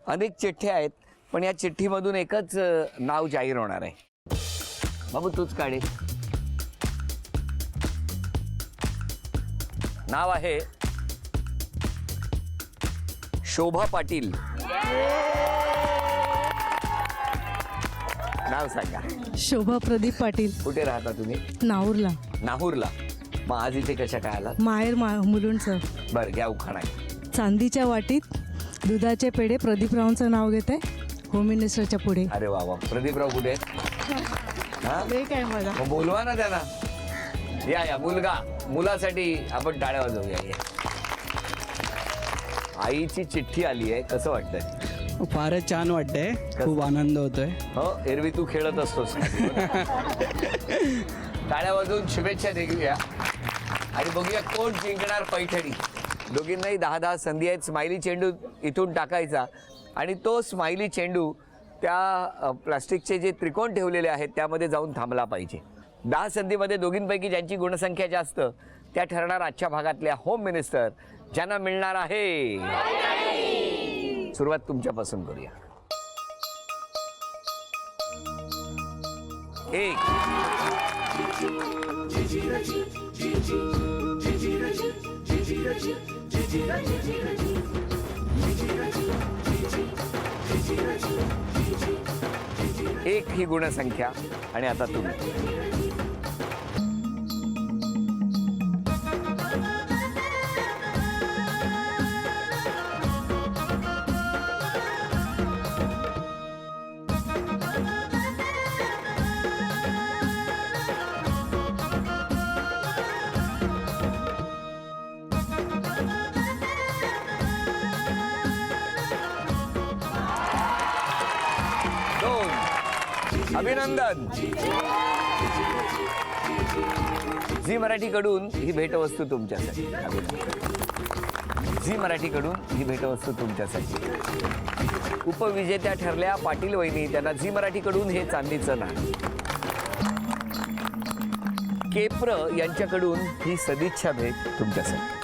अनेक चिठ्ठ्या आहेत, पण या चिठ्ठीमधून एकच नाव जाहीर होणार आहे. बाबू तूच काढे. नाव आहे शोभा पाटील. नाव सांगा. शोभा प्रदीप पाटील. कुठे राहता तुम्ही? नाहूरला. नाहूरला. मग आज इथे कशा काय आला? माहेर मुलुंडचं. बरं घ्या उखाणा. चांदीच्या वाटीत दुधाचे पेढे. प्रदीपरावांचं नाव घेत आहे होम मिनिस्टरच्या पुढे. अरे वा वा. प्रदीपराव कुठे आहेत? हा काय मला मग बोलवा ना त्यांना. या या मुलासाठी आपण टाळ्या वाजवूया. या. आईची चिठ्ठी आली आहे, कसं वाटतंय? फारच छान वाटतंय, खूप आनंद होतोय. हो, एरवी तू खेळत असतोस. टाळ्या वाजवून शुभेच्छा देऊया आणि बघूया कोण जिंकणार पैठणी. दोघींनाही 10-10 संधी आहेत. स्माइली चेंडू इथून टाकायचा आणि तो स्माइली चेंडू त्या प्लास्टिकचे जे त्रिकोण ठेवलेले आहेत त्यामध्ये जाऊन थांबला पाहिजे. 10 संधीमध्ये दोघींपैकी ज्यांची गुणसंख्या जास्त त्या ठरणार आजच्या भागातल्या होम मिनिस्टर, ज्यांना मिळणार आहे. सुरुवात तुमच्यापासून करूया. 1. एक ही गुणसंख्या. आणि आता तुम्ही. 2. अभिनंदन. झी मराठीकडून ही भेटवस्तू तुमच्यासाठी. झी मराठीकडून ही भेटवस्तू तुमच्यासाठी. उपविजेत्या ठरल्या पाटील वहिनी, त्यांना झी मराठीकडून हे चांदीचं नाणं. केप्र यांच्याकडून ही सदिच्छा भेट तुमच्यासाठी.